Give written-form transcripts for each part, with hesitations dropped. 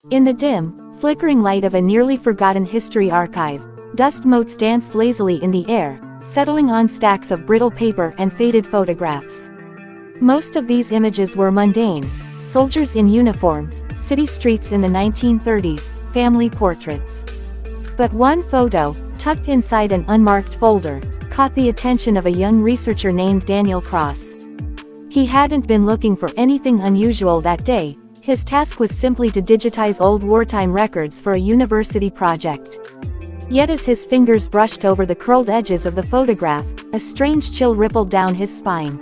In the dim, flickering light of a nearly forgotten history archive, dust motes danced lazily in the air, settling on stacks of brittle paper and faded photographs. Most of these images were mundane: soldiers in uniform, city streets in the 1930s, family portraits. But one photo, tucked inside an unmarked folder, caught the attention of a young researcher named Daniel Cross. He hadn't been looking for anything unusual that day. His task was simply to digitize old wartime records for a university project. Yet as his fingers brushed over the curled edges of the photograph, a strange chill rippled down his spine.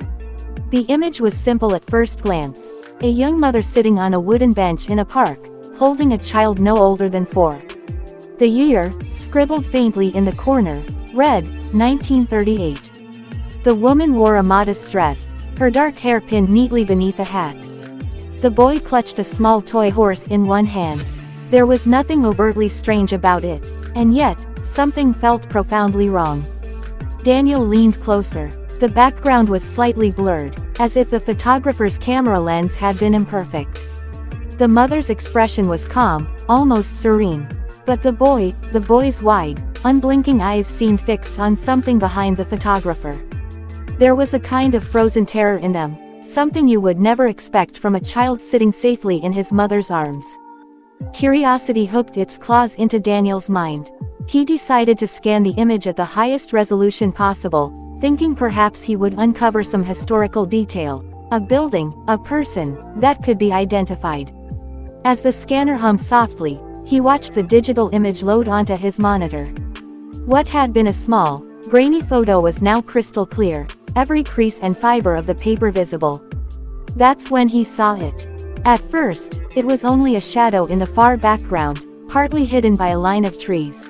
The image was simple at first glance: a young mother sitting on a wooden bench in a park, holding a child no older than 4. The year, scribbled faintly in the corner, read, 1938. The woman wore a modest dress, her dark hair pinned neatly beneath a hat. The boy clutched a small toy horse in one hand. There was nothing overtly strange about it, and yet, something felt profoundly wrong. Daniel leaned closer. The background was slightly blurred, as if the photographer's camera lens had been imperfect. The mother's expression was calm, almost serene. But the boy's wide, unblinking eyes seemed fixed on something behind the photographer. There was a kind of frozen terror in them, something you would never expect from a child sitting safely in his mother's arms. Curiosity hooked its claws into Daniel's mind. He decided to scan the image at the highest resolution possible, thinking perhaps he would uncover some historical detail, a building, a person, that could be identified. As the scanner hummed softly, he watched the digital image load onto his monitor. What had been a small, grainy photo was now crystal clear, every crease and fiber of the paper visible. That's when he saw it. At first, it was only a shadow in the far background, partly hidden by a line of trees.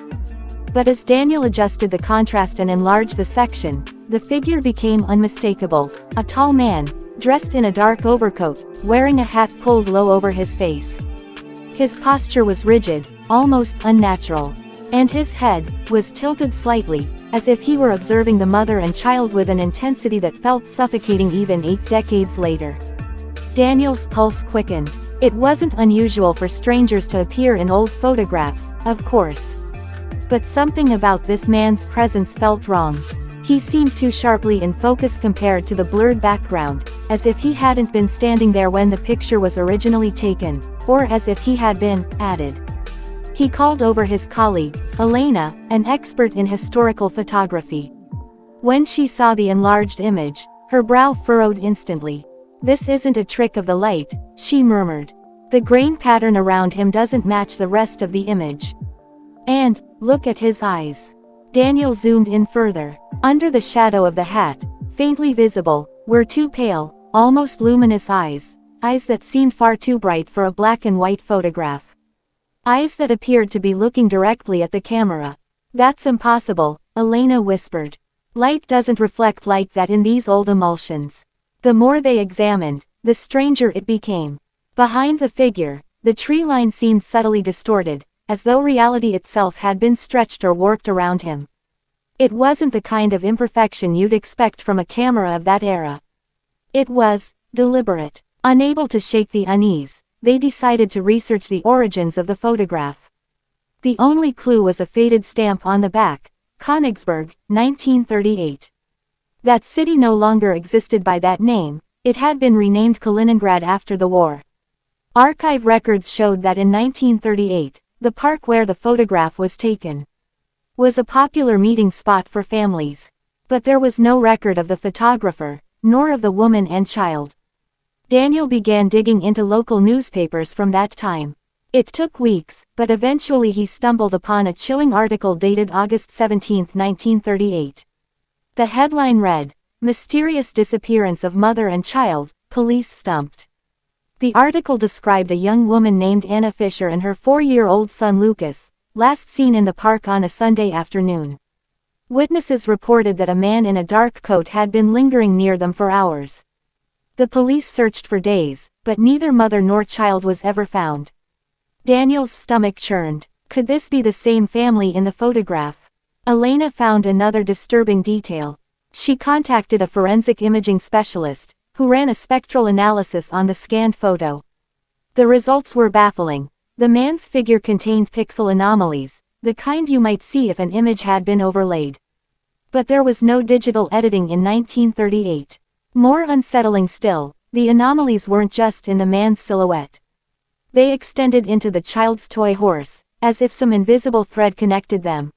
But as Daniel adjusted the contrast and enlarged the section, the figure became unmistakable: a tall man, dressed in a dark overcoat, wearing a hat pulled low over his face. His posture was rigid, almost unnatural. And his head was tilted slightly, as if he were observing the mother and child with an intensity that felt suffocating even 8 decades later. Daniel's pulse quickened. It wasn't unusual for strangers to appear in old photographs, of course. But something about this man's presence felt wrong. He seemed too sharply in focus compared to the blurred background, as if he hadn't been standing there when the picture was originally taken, or as if he had been added. He called over his colleague, Elena, an expert in historical photography. When she saw the enlarged image, her brow furrowed instantly. "This isn't a trick of the light," she murmured. "The grain pattern around him doesn't match the rest of the image. And, look at his eyes." Daniel zoomed in further. Under the shadow of the hat, faintly visible, were 2 pale, almost luminous eyes that seemed far too bright for a black and white photograph. Eyes that appeared to be looking directly at the camera. "That's impossible," Elena whispered. "Light doesn't reflect like that in these old emulsions." The more they examined, the stranger it became. Behind the figure, the tree line seemed subtly distorted, as though reality itself had been stretched or warped around him. It wasn't the kind of imperfection you'd expect from a camera of that era. It was deliberate. Unable to shake the unease, they decided to research the origins of the photograph. The only clue was a faded stamp on the back: Königsberg, 1938. That city no longer existed by that name, it had been renamed Kaliningrad after the war. Archive records showed that in 1938, the park where the photograph was taken was a popular meeting spot for families. But there was no record of the photographer, nor of the woman and child. Daniel began digging into local newspapers from that time. It took weeks, but eventually he stumbled upon a chilling article dated August 17, 1938. The headline read, "Mysterious Disappearance of Mother and Child, Police Stumped." The article described a young woman named Anna Fisher and her 4-year-old son Lucas, last seen in the park on a Sunday afternoon. Witnesses reported that a man in a dark coat had been lingering near them for hours. The police searched for days, but neither mother nor child was ever found. Daniel's stomach churned. Could this be the same family in the photograph? Elena found another disturbing detail. She contacted a forensic imaging specialist, who ran a spectral analysis on the scanned photo. The results were baffling. The man's figure contained pixel anomalies, the kind you might see if an image had been overlaid. But there was no digital editing in 1938. More unsettling still, the anomalies weren't just in the man's silhouette. They extended into the child's toy horse, as if some invisible thread connected them.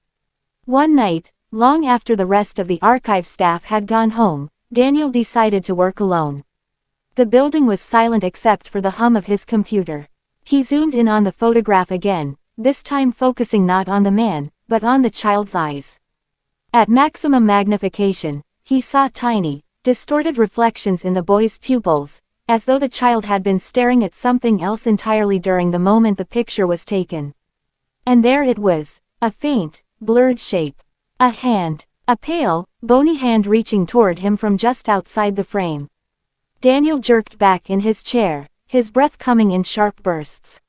One night, long after the rest of the archive staff had gone home, Daniel decided to work alone. The building was silent except for the hum of his computer. He zoomed in on the photograph again, this time focusing not on the man, but on the child's eyes. At maximum magnification, he saw tiny, distorted reflections in the boy's pupils, as though the child had been staring at something else entirely during the moment the picture was taken. And there it was, a faint, blurred shape. A hand. A pale, bony hand reaching toward him from just outside the frame. Daniel jerked back in his chair, his breath coming in sharp bursts.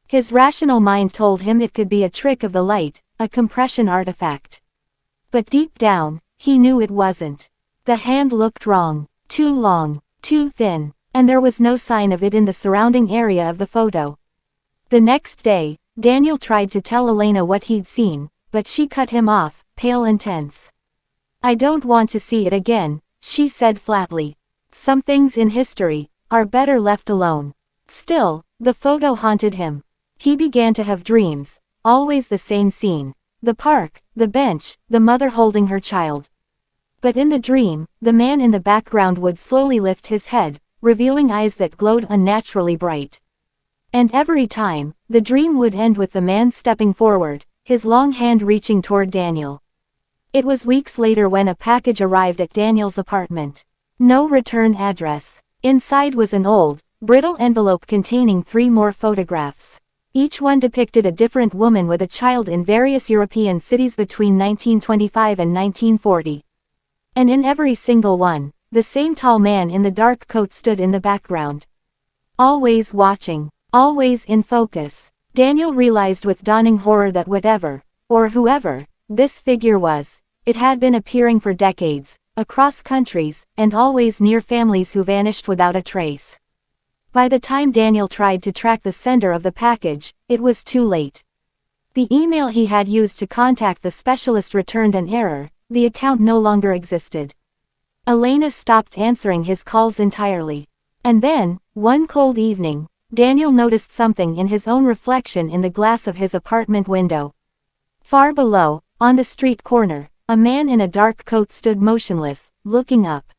His rational mind told him it could be a trick of the light, a compression artifact. But deep down, he knew it wasn't. The hand looked wrong, too long, too thin, and there was no sign of it in the surrounding area of the photo. The next day, Daniel tried to tell Elena what he'd seen, but she cut him off, pale and tense. "I don't want to see it again," she said flatly. "Some things in history are better left alone." Still, the photo haunted him. He began to have dreams, always the same scene. The park, the bench, the mother holding her child. But in the dream, the man in the background would slowly lift his head, revealing eyes that glowed unnaturally bright. And every time, the dream would end with the man stepping forward, his long hand reaching toward Daniel. It was weeks later when a package arrived at Daniel's apartment. No return address. Inside was an old, brittle envelope containing 3 more photographs. Each one depicted a different woman with a child in various European cities between 1925 and 1940. And in every single one, the same tall man in the dark coat stood in the background. Always watching, always in focus. Daniel realized with dawning horror that whatever, or whoever, this figure was, it had been appearing for decades, across countries, and always near families who vanished without a trace. By the time Daniel tried to track the sender of the package, it was too late. The email he had used to contact the specialist returned an error, the account no longer existed. Elena stopped answering his calls entirely. And then, one cold evening, Daniel noticed something in his own reflection in the glass of his apartment window. Far below, on the street corner, a man in a dark coat stood motionless, looking up.